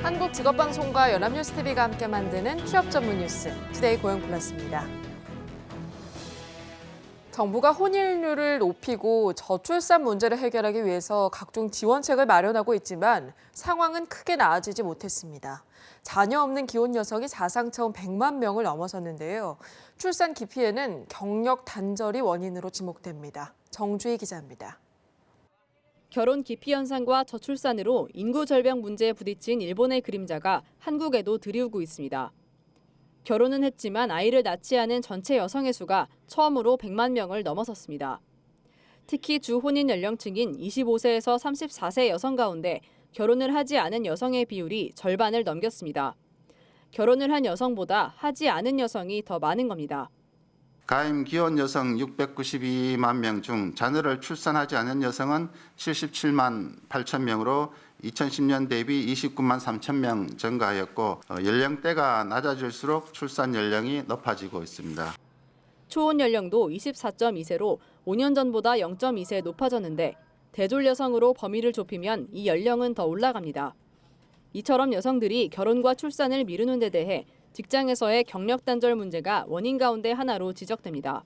한국직업방송과 연합뉴스TV가 함께 만드는 취업 전문 뉴스, 투데이 고용플러스입니다. 정부가 혼인율을 높이고 저출산 문제를 해결하기 위해서 각종 지원책을 마련하고 있지만 상황은 크게 나아지지 못했습니다. 자녀 없는 기혼 여성이 사상 처음 100만 명을 넘어섰는데요. 출산 기피에는 경력 단절이 원인으로 지목됩니다. 정주희 기자입니다. 결혼 기피 현상과 저출산으로 인구 절벽 문제에 부딪힌 일본의 그림자가 한국에도 들이우고 있습니다. 결혼은 했지만 아이를 낳지 않은 전체 여성의 수가 처음으로 100만 명을 넘어섰습니다. 특히 주 혼인 연령층인 25세에서 34세 여성 가운데 결혼을 하지 않은 여성의 비율이 절반을 넘겼습니다. 결혼을 한 여성보다 하지 않은 여성이 더 많은 겁니다. 가임 기혼 여성 692만 명 중 자녀를 출산하지 않은 여성은 77만 8천 명으로 2010년 대비 29만 3천 명 증가하였고 연령대가 낮아질수록 출산 연령이 높아지고 있습니다. 초혼 연령도 24.2세로 5년 전보다 0.2세 높아졌는데 대졸 여성으로 범위를 좁히면 이 연령은 더 올라갑니다. 이처럼 여성들이 결혼과 출산을 미루는 데 대해 직장에서의 경력 단절 문제가 원인 가운데 하나로 지적됩니다.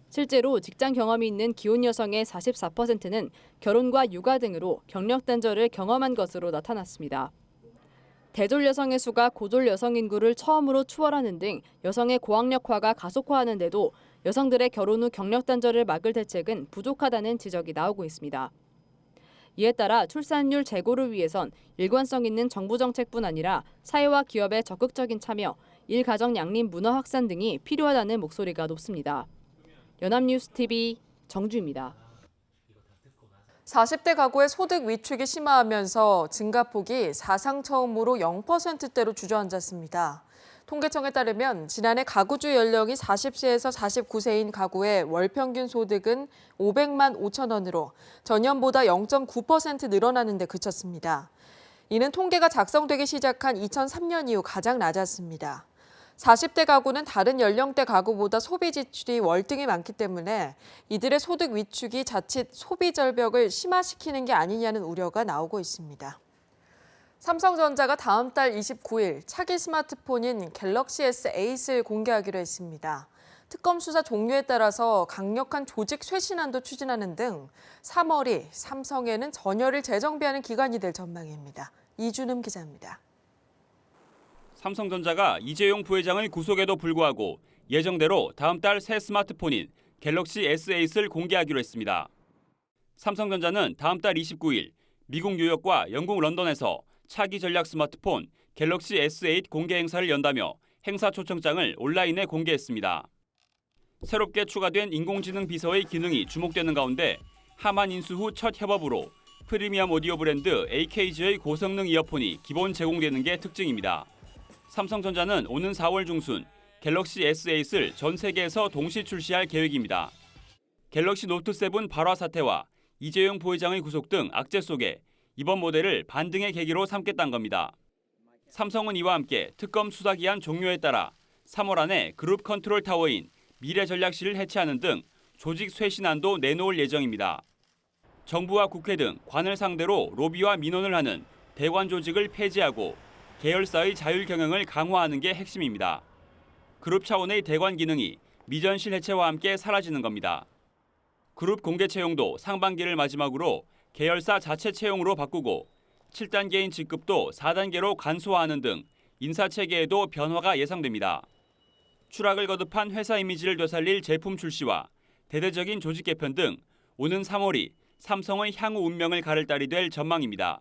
실제로 직장 경험이 있는 기혼 여성의 44%는 결혼과 육아 등으로 경력 단절을 경험한 것으로 나타났습니다. 대졸 여성의 수가 고졸 여성 인구를 처음으로 추월하는 등 여성의 고학력화가 가속화하는데도 여성들의 결혼 후 경력 단절을 막을 대책은 부족하다는 지적이 나오고 있습니다. 이에 따라 출산율 제고를 위해선 일관성 있는 정부 정책뿐 아니라 사회와 기업의 적극적인 참여, 일가정 양립 문화 확산 등이 필요하다는 목소리가 높습니다. 연합뉴스TV 정주입니다. 40대 가구의 소득 위축이 심화하면서 증가폭이 사상 처음으로 0%대로 주저앉았습니다. 통계청에 따르면 지난해 가구주 연령이 40세에서 49세인 가구의 월 평균 소득은 500만 5천 원으로 전년보다 0.9% 늘어나는 데 그쳤습니다. 이는 통계가 작성되기 시작한 2003년 이후 가장 낮았습니다. 40대 가구는 다른 연령대 가구보다 소비 지출이 월등히 많기 때문에 이들의 소득 위축이 자칫 소비 절벽을 심화시키는 게 아니냐는 우려가 나오고 있습니다. 삼성전자가 다음 달 29일 차기 스마트폰인 갤럭시 S8을 공개하기로 했습니다. 특검 수사 종료에 따라서 강력한 조직 쇄신안도 추진하는 등 3월이 삼성에는 전열을 재정비하는 기간이 될 전망입니다. 이준음 기자입니다. 삼성전자가 이재용 부회장을 구속에도 불구하고 예정대로 다음 달 새 스마트폰인 갤럭시 S8을 공개하기로 했습니다. 삼성전자는 다음 달 29일 미국 뉴욕과 영국 런던에서 차기 전략 스마트폰 갤럭시 S8 공개 행사를 연다며 행사 초청장을 온라인에 공개했습니다. 새롭게 추가된 인공지능 비서의 기능이 주목되는 가운데 하만 인수 후 첫 협업으로 프리미엄 오디오 브랜드 AKG의 고성능 이어폰이 기본 제공되는 게 특징입니다. 삼성전자는 오는 4월 중순 갤럭시 S8을 전 세계에서 동시 출시할 계획입니다. 갤럭시 노트 7 발화 사태와 이재용 부회장의 구속 등 악재 속에 이번 모델을 반등의 계기로 삼겠다는 겁니다. 삼성은 이와 함께 특검 수사 기한 종료에 따라 3월 안에 그룹 컨트롤 타워인 미래전략실을 해체하는 등 조직 쇄신안도 내놓을 예정입니다. 정부와 국회 등 관을 상대로 로비와 민원을 하는 대관 조직을 폐지하고 계열사의 자율 경영을 강화하는 게 핵심입니다. 그룹 차원의 대관 기능이 미전실 해체와 함께 사라지는 겁니다. 그룹 공개 채용도 상반기를 마지막으로 계열사 자체 채용으로 바꾸고 7단계인 직급도 4단계로 간소화하는 등 인사체계에도 변화가 예상됩니다. 추락을 거듭한 회사 이미지를 되살릴 제품 출시와 대대적인 조직 개편 등 오는 3월이 삼성의 향후 운명을 가를 달이 될 전망입니다.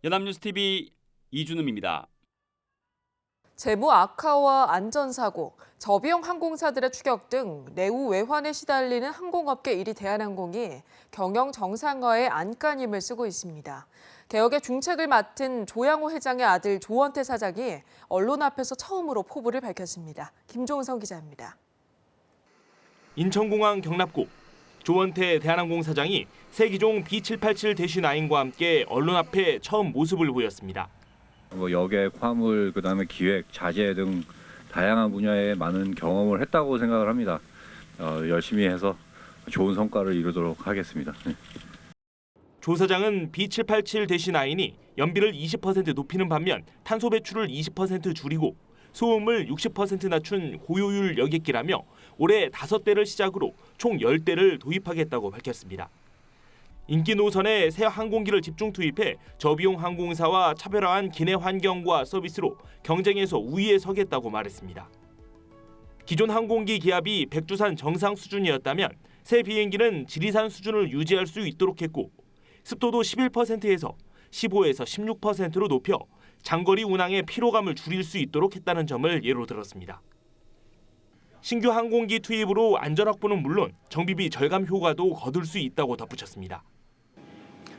연합뉴스TV 이준음입니다. 재무 악화와 안전사고, 저비용 항공사들의 추격 등 내후 외환에 시달리는 항공업계 1위 대한항공이 경영 정상화에 안간힘을 쓰고 있습니다. 개혁의 중책을 맡은 조양호 회장의 아들 조원태 사장이 언론 앞에서 처음으로 포부를 밝혔습니다. 김종성 기자입니다. 인천공항 경납고 조원태 대한항공 사장이 새 기종 B787-9과 함께 언론 앞에 처음 모습을 보였습니다. 여객, 화물, 그다음에 기획, 자재 등 다양한 분야에 많은 경험을 했다고 생각을 합니다. 열심히 해서 좋은 성과를 이루도록 하겠습니다. 조 사장은 B787-9이 연비를 20% 높이는 반면 탄소 배출을 20% 줄이고 소음을 60% 낮춘 고효율 여객기라며 올해 5대를 시작으로 총 10대를 도입하겠다고 밝혔습니다. 인기 노선에 새 항공기를 집중 투입해 저비용 항공사와 차별화한 기내 환경과 서비스로 경쟁에서 우위에 서겠다고 말했습니다. 기존 항공기 기압이 백두산 정상 수준이었다면 새 비행기는 지리산 수준을 유지할 수 있도록 했고 습도도 11%에서 15에서 16%로 높여 장거리 운항의 피로감을 줄일 수 있도록 했다는 점을 예로 들었습니다. 신규 항공기 투입으로 안전 확보는 물론 정비비 절감 효과도 거둘 수 있다고 덧붙였습니다.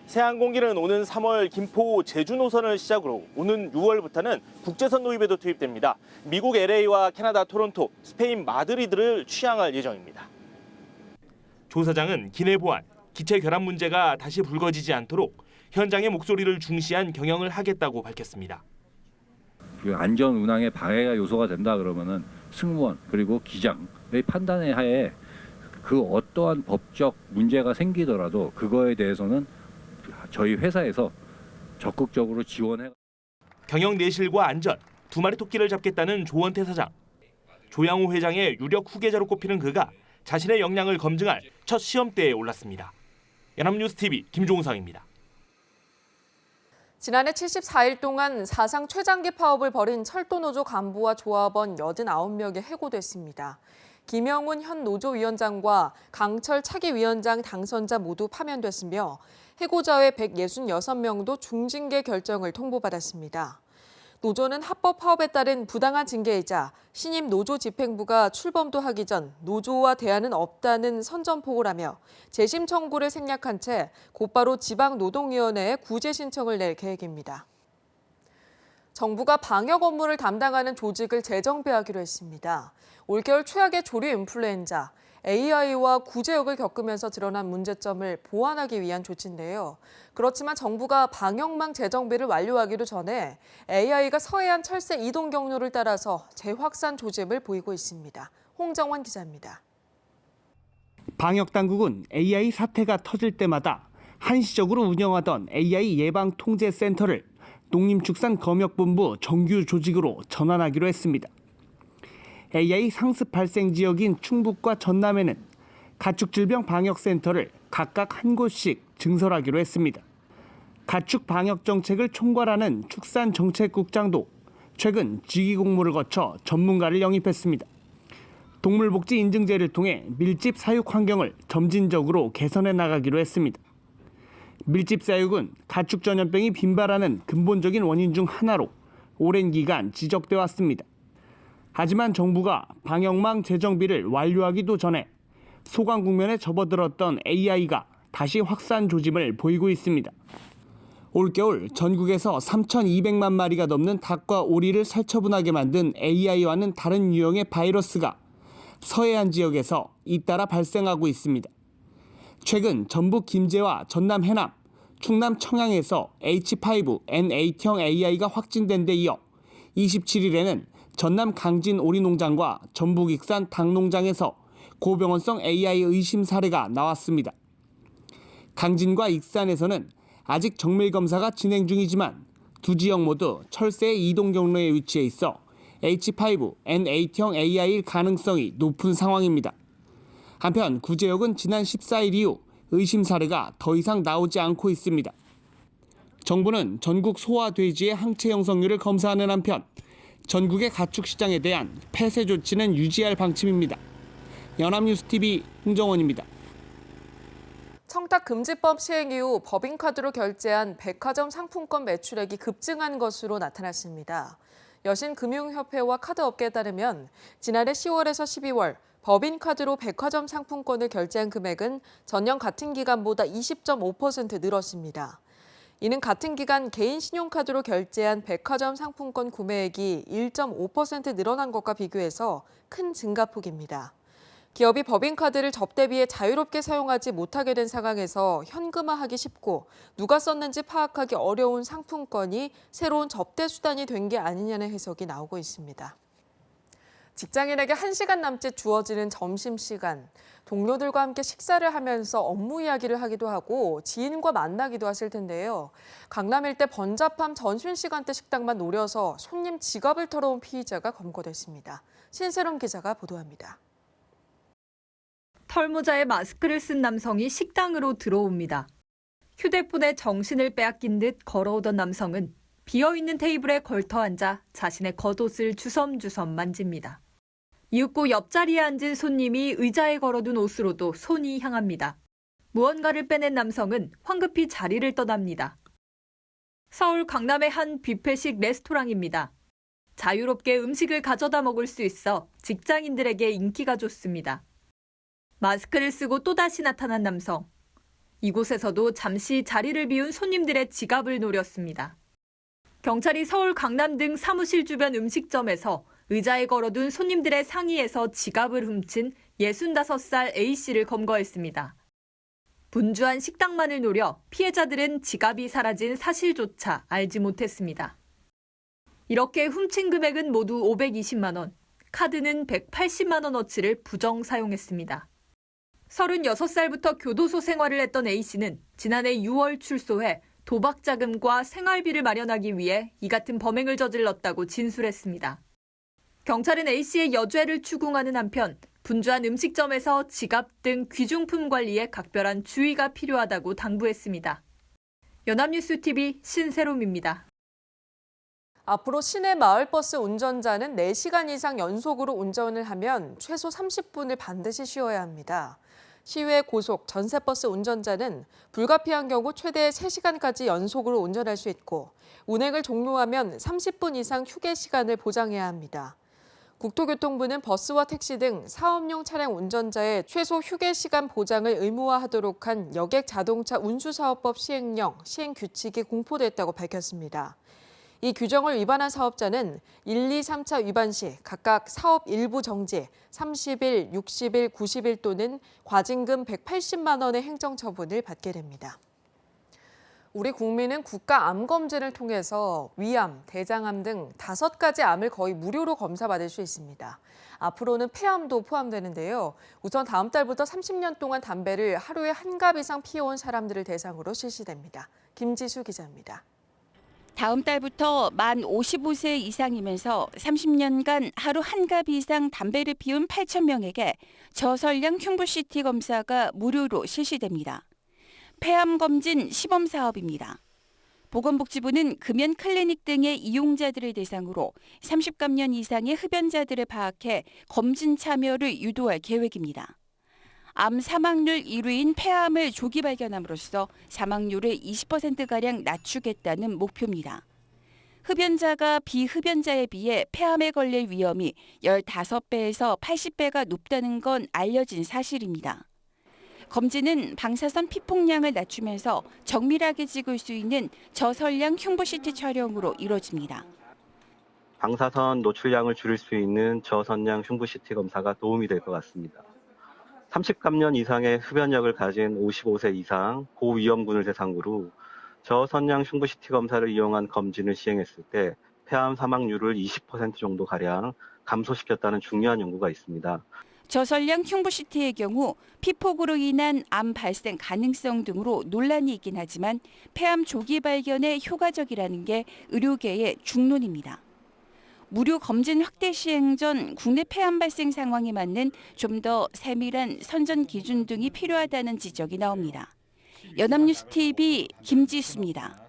새 항공기는 오는 3월 김포 제주 노선을 시작으로 오는 6월부터는 국제선 도입에도 투입됩니다. 미국 LA와 캐나다 토론토, 스페인 마드리드를 취항할 예정입니다. 조 사장은 기내 보안, 기체 결함 문제가 다시 불거지지 않도록 현장의 목소리를 중시한 경영을 하겠다고 밝혔습니다. 안전 운항에 방해가 요소가 된다 그러면은 승무원 그리고 기장의 판단에 하에 그 어떠한 법적 문제가 생기더라도 그거에 대해서는 저희 회사에서 적극적으로 지원해. 경영 내실과 안전, 두 마리 토끼를 잡겠다는 조원태 사장. 조양호 회장의 유력 후계자로 꼽히는 그가 자신의 역량을 검증할 첫 시험대에 올랐습니다. 연합뉴스TV 김종상입니다. 지난해 74일 동안 사상 최장기 파업을 벌인 철도노조 간부와 조합원 89명이 해고됐습니다. 김영훈 현 노조위원장과 강철 차기위원장 당선자 모두 파면됐으며 해고자 외 166명도 중징계 결정을 통보받았습니다. 노조는 합법 파업에 따른 부당한 징계이자 신임 노조 집행부가 출범도 하기 전 노조와 대안은 없다는 선전포고를 하며 재심 청구를 생략한 채 곧바로 지방노동위원회에 구제 신청을 낼 계획입니다. 정부가 방역 업무를 담당하는 조직을 재정비하기로 했습니다. 올겨울 최악의 조류 인플루엔자, AI와 구제역을 겪으면서 드러난 문제점을 보완하기 위한 조치인데요. 그렇지만 정부가 방역망 재정비를 완료하기도 전에 AI가 서해안 철새 이동 경로를 따라서 재확산 조짐을 보이고 있습니다. 홍정원 기자입니다. 방역당국은 AI 사태가 터질 때마다 한시적으로 운영하던 AI 예방통제센터를 농림축산검역본부 정규 조직으로 전환하기로 했습니다. AI 상습 발생 지역인 충북과 전남에는 가축질병 방역센터를 각각 한 곳씩 증설하기로 했습니다. 가축 방역 정책을 총괄하는 축산정책국장도 최근 직위 공모를 거쳐 전문가를 영입했습니다. 동물복지 인증제를 통해 밀집 사육 환경을 점진적으로 개선해 나가기로 했습니다. 밀집 사육은 가축 전염병이 빈발하는 근본적인 원인 중 하나로 오랜 기간 지적돼 왔습니다. 하지만 정부가 방역망 재정비를 완료하기도 전에 소강 국면에 접어들었던 AI가 다시 확산 조짐을 보이고 있습니다. 올겨울 전국에서 3,200만 마리가 넘는 닭과 오리를 살처분하게 만든 AI와는 다른 유형의 바이러스가 서해안 지역에서 잇따라 발생하고 있습니다. 최근 전북 김제와 전남 해남, 충남 청양에서 H5N8형 AI가 확진된 데 이어 27일에는 전남 강진 오리농장과 전북 익산 닭농장에서 고병원성 AI 의심 사례가 나왔습니다. 강진과 익산에서는 아직 정밀 검사가 진행 중이지만 두 지역 모두 철새의 이동 경로에 위치해 있어 H5N8형 AI일 가능성이 높은 상황입니다. 한편 구제역은 지난 14일 이후 의심 사례가 더 이상 나오지 않고 있습니다. 정부는 전국 소와 돼지의 항체 형성률을 검사하는 한편 전국의 가축 시장에 대한 폐쇄 조치는 유지할 방침입니다. 연합뉴스TV 홍정원입니다. 청탁금지법 시행 이후 법인카드로 결제한 백화점 상품권 매출액이 급증한 것으로 나타났습니다. 여신금융협회와 카드업계에 따르면 지난해 10월에서 12월 법인카드로 백화점 상품권을 결제한 금액은 전년 같은 기간보다 20.5% 늘었습니다. 이는 같은 기간 개인 신용카드로 결제한 백화점 상품권 구매액이 1.5% 늘어난 것과 비교해서 큰 증가폭입니다. 기업이 법인카드를 접대비에 자유롭게 사용하지 못하게 된 상황에서 현금화하기 쉽고 누가 썼는지 파악하기 어려운 상품권이 새로운 접대 수단이 된 게 아니냐는 해석이 나오고 있습니다. 직장인에게 1시간 남짓 주어지는 점심시간. 동료들과 함께 식사를 하면서 업무 이야기를 하기도 하고 지인과 만나기도 하실 텐데요. 강남 일대 번잡함 점심시간대 식당만 노려서 손님 지갑을 털어온 피의자가 검거됐습니다. 신세롬 기자가 보도합니다. 털모자에 마스크를 쓴 남성이 식당으로 들어옵니다. 휴대폰에 정신을 빼앗긴 듯 걸어오던 남성은 비어있는 테이블에 걸터 앉아 자신의 겉옷을 주섬주섬 만집니다. 이윽고 옆자리에 앉은 손님이 의자에 걸어둔 옷으로도 손이 향합니다. 무언가를 빼낸 남성은 황급히 자리를 떠납니다. 서울 강남의 한 뷔페식 레스토랑입니다. 자유롭게 음식을 가져다 먹을 수 있어 직장인들에게 인기가 좋습니다. 마스크를 쓰고 또다시 나타난 남성. 이곳에서도 잠시 자리를 비운 손님들의 지갑을 노렸습니다. 경찰이 서울 강남 등 사무실 주변 음식점에서 의자에 걸어둔 손님들의 상의에서 지갑을 훔친 65살 A씨를 검거했습니다. 분주한 식당만을 노려 피해자들은 지갑이 사라진 사실조차 알지 못했습니다. 이렇게 훔친 금액은 모두 520만 원, 카드는 180만 원어치를 부정 사용했습니다. 36살부터 교도소 생활을 했던 A씨는 지난해 6월 출소해 도박 자금과 생활비를 마련하기 위해 이 같은 범행을 저질렀다고 진술했습니다. 경찰은 A씨의 여죄를 추궁하는 한편 분주한 음식점에서 지갑 등 귀중품 관리에 각별한 주의가 필요하다고 당부했습니다. 연합뉴스 TV 신세롬입니다. 앞으로 시내 마을버스 운전자는 4시간 이상 연속으로 운전을 하면 최소 30분을 반드시 쉬어야 합니다. 시외 고속 전세버스 운전자는 불가피한 경우 최대 3시간까지 연속으로 운전할 수 있고 운행을 종료하면 30분 이상 휴게 시간을 보장해야 합니다. 국토교통부는 버스와 택시 등 사업용 차량 운전자의 최소 휴게 시간 보장을 의무화하도록 한 여객 자동차 운수사업법 시행령, 시행규칙이 공포됐다고 밝혔습니다. 이 규정을 위반한 사업자는 1, 2, 3차 위반 시 각각 사업 일부 정지, 30일, 60일, 90일 또는 과징금 180만 원의 행정처분을 받게 됩니다. 우리 국민은 국가암검진을 통해서 위암, 대장암 등 5가지 암을 거의 무료로 검사받을 수 있습니다. 앞으로는 폐암도 포함되는데요. 우선 다음 달부터 30년 동안 담배를 하루에 1갑 이상 피워온 사람들을 대상으로 실시됩니다. 김지수 기자입니다. 다음 달부터 만 55세 이상이면서 30년간 하루 1갑 이상 담배를 피운 8,000명에게 저설량 흉부CT 검사가 무료로 실시됩니다. 폐암 검진 시범 사업입니다. 보건복지부는 금연 클리닉 등의 이용자들을 대상으로 30감년 이상의 흡연자들을 파악해 검진 참여를 유도할 계획입니다. 암 사망률 1위인 폐암을 조기 발견함으로써 사망률을 20%가량 낮추겠다는 목표입니다. 흡연자가 비흡연자에 비해 폐암에 걸릴 위험이 15배에서 80배가 높다는 건 알려진 사실입니다. 검진은 방사선 피폭량을 낮추면서 정밀하게 찍을 수 있는 저설량 흉부CT 촬영으로 이뤄집니다. 방사선 노출량을 줄일 수 있는 저선량 흉부CT 검사가 도움이 될 것 같습니다. 30감년 이상의 흡연력을 가진 55세 이상 고위험군을 대상으로 저선량 흉부CT 검사를 이용한 검진을 시행했을 때 폐암 사망률을 20% 정도가량 감소시켰다는 중요한 연구가 있습니다. 저설량 흉부CT의 경우 피폭으로 인한 암 발생 가능성 등으로 논란이 있긴 하지만 폐암 조기 발견에 효과적이라는 게 의료계의 중론입니다. 무료 검진 확대 시행 전 국내 폐암 발생 상황에 맞는 좀 더 세밀한 선전 기준 등이 필요하다는 지적이 나옵니다. 연합뉴스 TV 김지수입니다.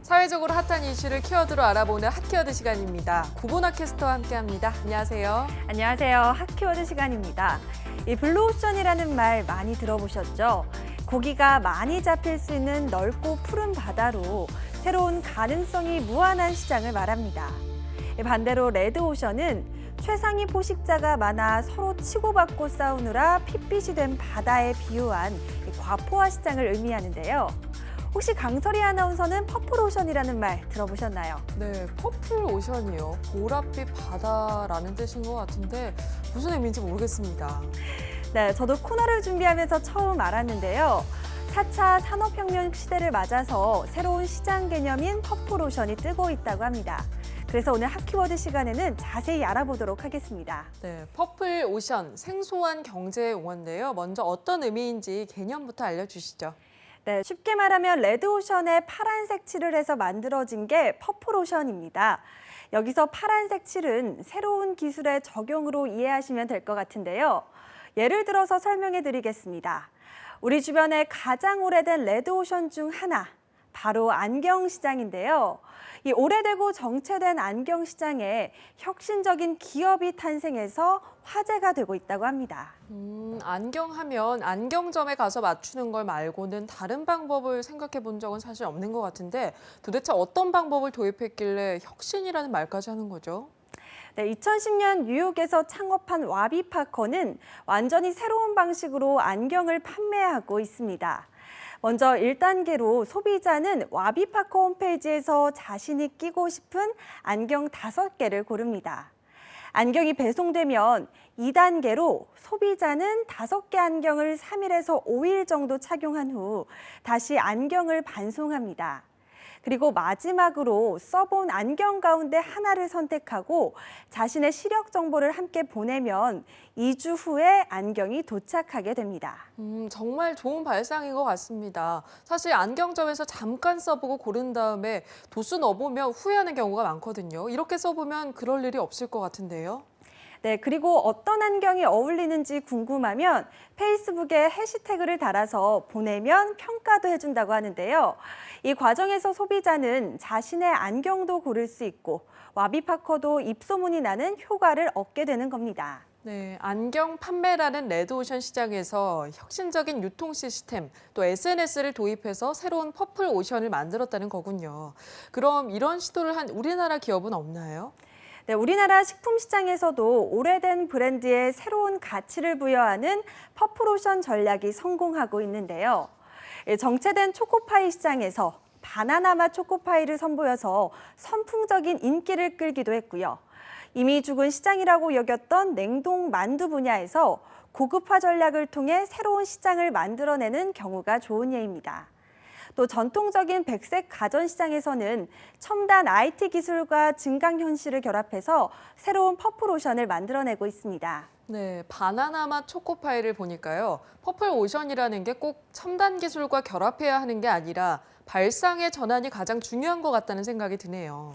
사회적으로 핫한 이슈를 키워드로 알아보는 핫키워드 시간입니다. 구보나 캐스터와 함께합니다. 안녕하세요. 안녕하세요. 핫키워드 시간입니다. 이 블루오션이라는 말 많이 들어보셨죠? 고기가 많이 잡힐 수 있는 넓고 푸른 바다로 새로운 가능성이 무한한 시장을 말합니다. 반대로 레드오션은 최상위 포식자가 많아 서로 치고받고 싸우느라 핏빛이 된 바다에 비유한 과포화 시장을 의미하는데요. 혹시 강설희 아나운서는 퍼플오션이라는 말 들어보셨나요? 네, 퍼플오션이요. 보랏빛 바다라는 뜻인 것 같은데 무슨 의미인지 모르겠습니다. 네, 저도 코너를 준비하면서 처음 알았는데요. 4차 산업혁명 시대를 맞아서 새로운 시장 개념인 퍼플오션이 뜨고 있다고 합니다. 그래서 오늘 핫키워드 시간에는 자세히 알아보도록 하겠습니다. 네, 퍼플 오션, 생소한 경제 용어인데요. 먼저 어떤 의미인지 개념부터 알려주시죠. 네, 쉽게 말하면 레드오션에 파란색 칠을 해서 만들어진 게 퍼플오션입니다. 여기서 파란색 칠은 새로운 기술의 적용으로 이해하시면 될 것 같은데요. 예를 들어서 설명해 드리겠습니다. 우리 주변에 가장 오래된 레드오션 중 하나, 바로 안경 시장인데요. 이 오래되고 정체된 안경 시장에 혁신적인 기업이 탄생해서 화제가 되고 있다고 합니다. 안경하면 안경점에 가서 맞추는 걸 말고는 다른 방법을 생각해 본 적은 사실 없는 것 같은데 도대체 어떤 방법을 도입했길래 혁신이라는 말까지 하는 거죠? 네, 2010년 뉴욕에서 창업한 와비파커는 완전히 새로운 방식으로 안경을 판매하고 있습니다. 먼저 1단계로 소비자는 와비파커 홈페이지에서 자신이 끼고 싶은 안경 5개를 고릅니다. 안경이 배송되면 2단계로 소비자는 5개 안경을 3일에서 5일 정도 착용한 후 다시 안경을 반송합니다. 그리고 마지막으로 써본 안경 가운데 하나를 선택하고 자신의 시력 정보를 함께 보내면 2주 후에 안경이 도착하게 됩니다. 정말 좋은 발상인 것 같습니다. 사실 안경점에서 잠깐 써보고 고른 다음에 도수 넣어보면 후회하는 경우가 많거든요. 이렇게 써보면 그럴 일이 없을 것 같은데요. 네, 그리고 어떤 안경이 어울리는지 궁금하면 페이스북에 해시태그를 달아서 보내면 평가도 해준다고 하는데요. 이 과정에서 소비자는 자신의 안경도 고를 수 있고 와비파커도 입소문이 나는 효과를 얻게 되는 겁니다. 네, 안경 판매라는 레드오션 시장에서 혁신적인 유통 시스템, 또 SNS를 도입해서 새로운 퍼플 오션을 만들었다는 거군요. 그럼 이런 시도를 한 우리나라 기업은 없나요? 네, 우리나라 식품 시장에서도 오래된 브랜드에 새로운 가치를 부여하는 퍼플오션 전략이 성공하고 있는데요. 정체된 초코파이 시장에서 바나나 맛 초코파이를 선보여서 선풍적인 인기를 끌기도 했고요. 이미 죽은 시장이라고 여겼던 냉동 만두 분야에서 고급화 전략을 통해 새로운 시장을 만들어내는 경우가 좋은 예입니다. 또 전통적인 백색 가전 시장에서는 첨단 IT 기술과 증강현실을 결합해서 새로운 퍼플오션을 만들어내고 있습니다. 네, 바나나 맛 초코파이를 보니까요. 퍼플 오션이라는 게 꼭 첨단 기술과 결합해야 하는 게 아니라 발상의 전환이 가장 중요한 것 같다는 생각이 드네요.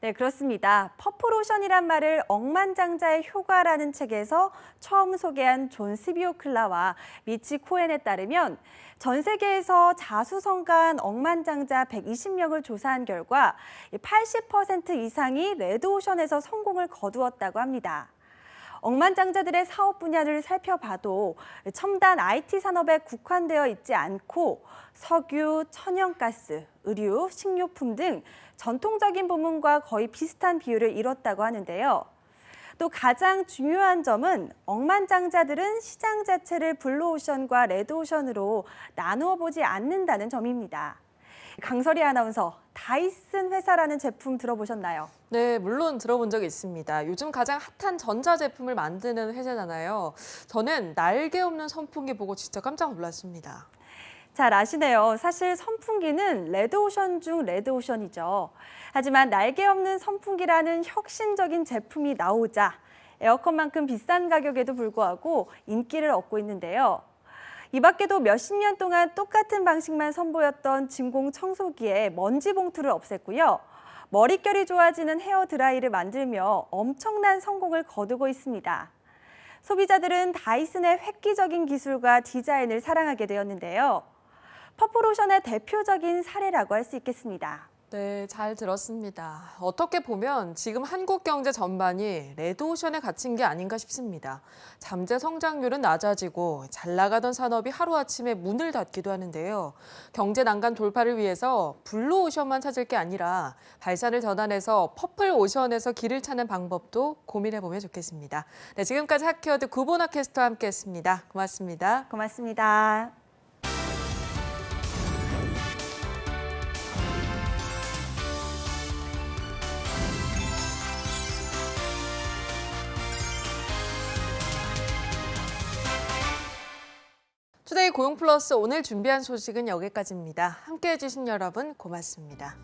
네, 그렇습니다. 퍼플오션이란 말을 억만장자의 효과라는 책에서 처음 소개한 존 스비오클라와 미치 코엔에 따르면 전 세계에서 자수성가한 억만장자 120명을 조사한 결과 80% 이상이 레드오션에서 성공을 거두었다고 합니다. 억만장자들의 사업 분야를 살펴봐도 첨단 IT 산업에 국한되어 있지 않고 석유, 천연가스, 의류, 식료품 등 전통적인 부문과 거의 비슷한 비율을 이뤘다고 하는데요. 또 가장 중요한 점은 억만장자들은 시장 자체를 블루오션과 레드오션으로 나누어 보지 않는다는 점입니다. 강설희 아나운서, 다이슨 회사라는 제품 들어보셨나요? 네, 물론 들어본 적이 있습니다. 요즘 가장 핫한 전자제품을 만드는 회사잖아요. 저는 날개 없는 선풍기 보고 진짜 깜짝 놀랐습니다. 잘 아시네요. 사실 선풍기는 레드오션 중 레드오션이죠. 하지만 날개 없는 선풍기라는 혁신적인 제품이 나오자 에어컨만큼 비싼 가격에도 불구하고 인기를 얻고 있는데요. 이 밖에도 몇십 년 동안 똑같은 방식만 선보였던 진공 청소기에 먼지 봉투를 없앴고요. 머릿결이 좋아지는 헤어드라이를 만들며 엄청난 성공을 거두고 있습니다. 소비자들은 다이슨의 획기적인 기술과 디자인을 사랑하게 되었는데요. 퍼플오션의 대표적인 사례라고 할 수 있겠습니다. 네, 잘 들었습니다. 어떻게 보면 지금 한국 경제 전반이 레드오션에 갇힌 게 아닌가 싶습니다. 잠재 성장률은 낮아지고 잘 나가던 산업이 하루아침에 문을 닫기도 하는데요. 경제 난간 돌파를 위해서 블루오션만 찾을 게 아니라 발산을 전환해서 퍼플오션에서 길을 찾는 방법도 고민해보면 좋겠습니다. 네, 지금까지 핫키워드 구본아 캐스터와 함께했습니다. 고맙습니다. 고맙습니다. 고용 플러스 오늘 준비한 소식은 여기까지입니다. 함께해 주신 여러분 고맙습니다.